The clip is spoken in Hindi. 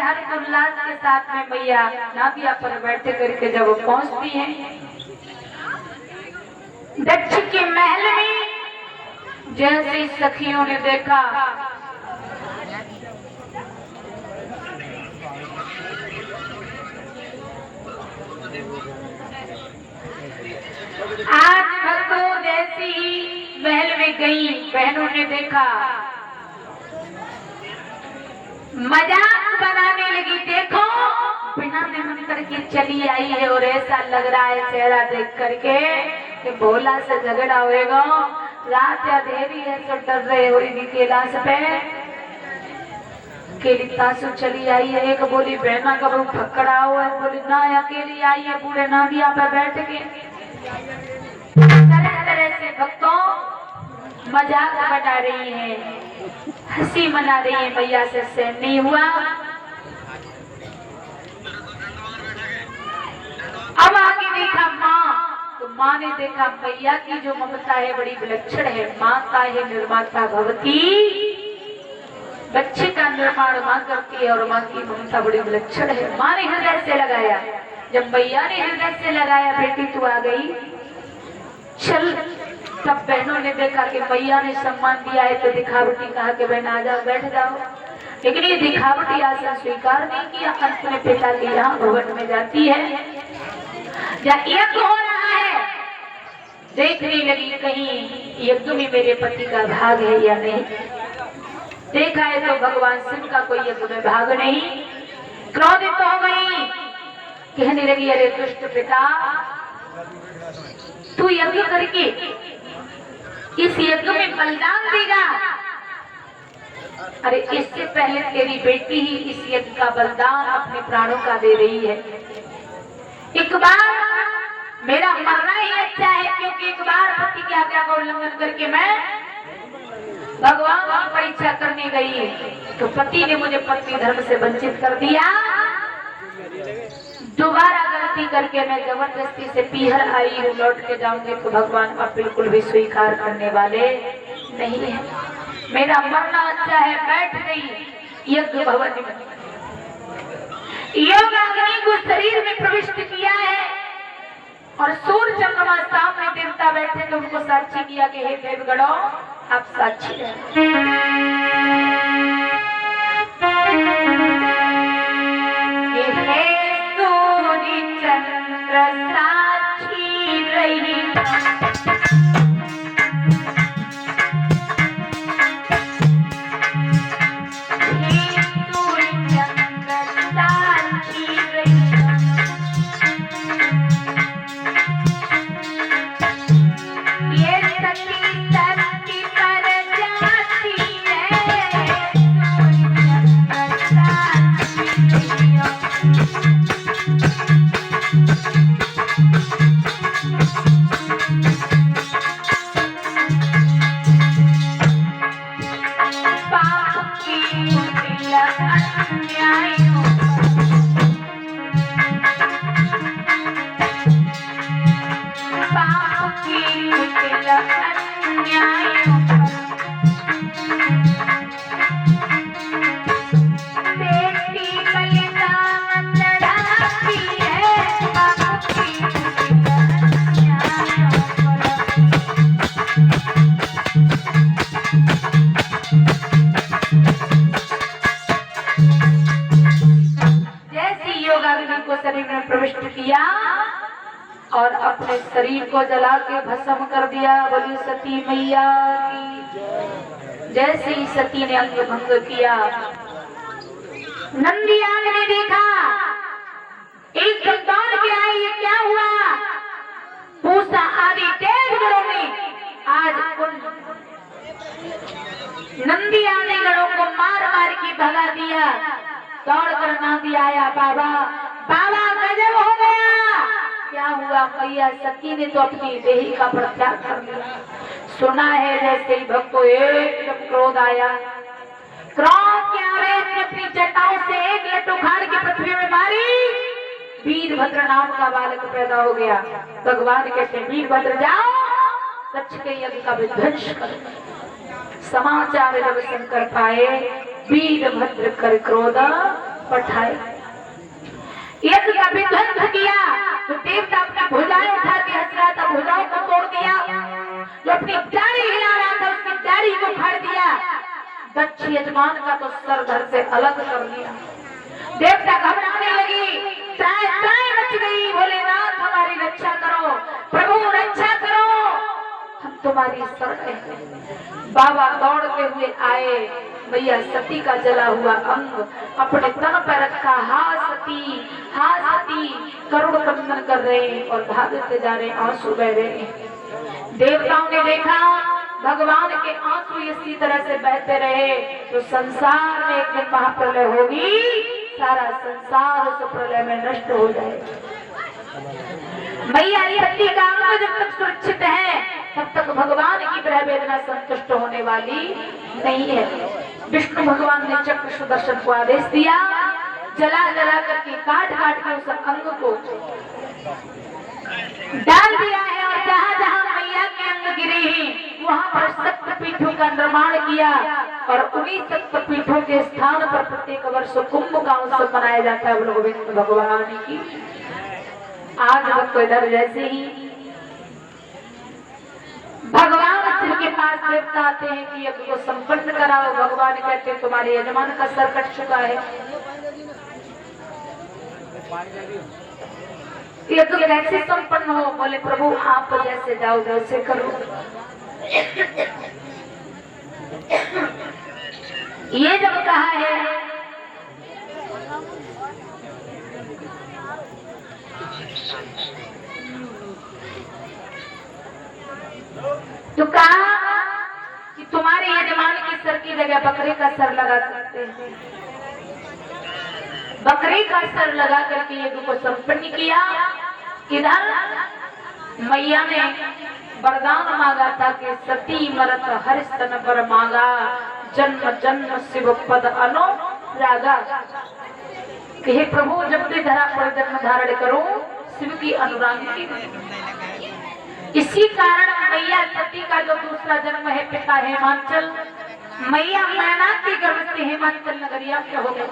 हर्षोल्लास के साथ में मैया नादिया पर बैठे करके जब वो पहुंचती हैं दक्ष के महल में, जैसे ही सखियों ने देखा आज भक्तों जैसी ही महल में गई बहनों ने देखा, मजाक बनाने लगी। देखो बिना निमंत्रण के चली आई है और ऐसा लग रहा है चेहरा देख करके कि भोला से झगड़ा होएगा। रात या देरी है तो डर रहे हो कैलाश पे अकेली तासु चली आई है। एक बोली बहना का वो फकड़ा हुआ है, बोली ना अकेली आई है पूरे नादिया पे बैठ के। तरह तरह से भक्तों मजाक बना रही है, हंसी मना रही है। मैया से सहन नहीं हुआ। अब आगे देखा माँ, तो माँ ने देखा मैया की जो ममता है बड़ी विलक्षण है। माता है निर्माता भवती, बच्चे का निर्माण माँ करती है और माँ की ममता बड़ी विलक्षण है। माँ ने हृदय से लगाया। जब मैया ने हृदय से लगाया बेटी तू आ गई चल, तब बहनों ने देखा कि मैया ने सम्मान दिया है तो दिखावटी कहा कि बहन आ जाओ बैठ जाओ, लेकिन ये दिखावटी आसन स्वीकार नहीं किया। अंत में पिता के यहाँ भवन में जाती है, जहाँ यज्ञ हो रहा है देखने लगी कहीं यज्ञ में मेरे पति का भाग है या नहीं। देखा है तो भगवान शिव का कोई यज्ञ में भाग नहीं। क्रोधित हो गई, कहने लगी अरे दुष्ट पिता, तू यज्ञ करके इस यज्ञ में बलिदान देगा। अरे इससे पहले तेरी बेटी ही इस यज्ञ का बलिदान अपने प्राणों का दे रही है। एक बार मेरा मरना ही अच्छा है, क्योंकि एक बार पति की आज्ञा का उल्लंघन करके मैं भगवान की परीक्षा करने गई तो पति ने मुझे पत्नी धर्म से वंचित कर दिया। दोबारा गलती करके मैं जबरदस्ती से पीहर आई हूँ, लौट के जाऊंगी तो भगवान का बिल्कुल भी स्वीकार करने वाले नहीं है। मेरा मरना अच्छा है। बैठ गई यज्ञ भवन में, योग अग्नि को शरीर में प्रविष्ट किया है और सूर्य चंद्रमा सामने देवता बैठे तो उनको साक्षी किया कि हे देवगणों आप साक्षी चंद्र साक्षी रही। प्रविष्ट किया और अपने शरीर को जला के भस्म कर दिया। बोली सती मैया की। जैसे ही सती ने अंग भंग किया, नंदियान ने देखा, एक दौड़ के आई, ये क्या हुआ? पूछा आदि देवगणों ने आज नंदियान ने गणों को मार मार के भगा दिया। दौड़ कर नांदी आया, बाबा बाबा गजब हो गया। क्या हुआ? मैया सती ने तो अपनी देही का परित्याग कर दिया। सुना है जैसे ही भक्तों एकदम क्रोध आया, क्रोध के आवेश में अपनी जटाओं से एक लट उखाड़ के पृथ्वी में मारी। वीरभद्र नाम का बालक पैदा हो गया। भगवान कहते वीरभद्र जाओ दक्ष के यज्ञ का विध्वंस करो। समाचार जब शंकर पाए, वीरभद्र कर क्रोध पठाए। एक का विध्वंस किया तो देवता अपनी भुजाएं उठा के हंस रहा था, भुजाओं को तोड़ दिया। जो अपनी दाढ़ी हिला रहा था उसकी दाढ़ी को फाड़ दिया। दक्ष यजमान का तो सर धड़ से अलग कर दिया। देवता घबराने लगी, त्राय त्राय मच गई। भोलेनाथ हमारी रक्षा करो, प्रभु रक्षा करो, हम तुम्हारी शरण हैं। बाबा दौड़ते हुए आए, मैया सती का जला हुआ अंग अपने तन पर रखा, हा सती करुण क्रंदन कर रहे हैं और भागते जा रहे, आंसू बह रहे हैं। देवताओं ने देखा भगवान के आंसू इसी तरह से बहते रहे तो संसार में एक दिन महाप्रलय होगी, सारा संसार उस प्रलय में नष्ट हो जाएगा। मैया सती का अंग जब तक सुरक्षित है तब तक भगवान की ग्रह वेदना संतुष्ट होने वाली नहीं है। विष्णु भगवान ने चक्र सुदर्शन को आदेश दिया, जला जला करके काट के उस अंग को डाल दिया है और जहां जहां मैया के अंग गिरे हैं वहां पर शक्तिपीठों का निर्माण किया और उन्हीं शक्तिपीठों के स्थान पर प्रत्येक वर्ष कुंभ का उत्सव मनाया जाता है। लोग विष्णु भगवान की आज वक्त इधर जैसे ही भगवान शिव के पास देवता आते हैं कि यज्ञ को संपन्न कराओ, भगवान कहते हैं तुम्हारे यजमान का सर कट चुका है, यज्ञ कैसे संपन्न हो? बोले प्रभु आप जैसे जाओ वैसे करो। ये जब कहा है तो कहा कि तुम्हारे यजमान के सर की जगह बकरे का सर लगा सकते हैं। बकरे का सर लगा करके यज्ञ को संपन्न किया। इधर मैया ने वरदान मांगा था कि सती मरत हर स्तन पर मांगा, जन्म जन्म शिव पद अनुरागा। हे प्रभु जब भी धरा पर जन्म धारण करूं शिव की अनुरागी। इसी कारण मैया सती का जो दूसरा जन्म है पिता हेमांचल, मैया मैना के गर्भ से हेमांचल नगरिया के हो गए।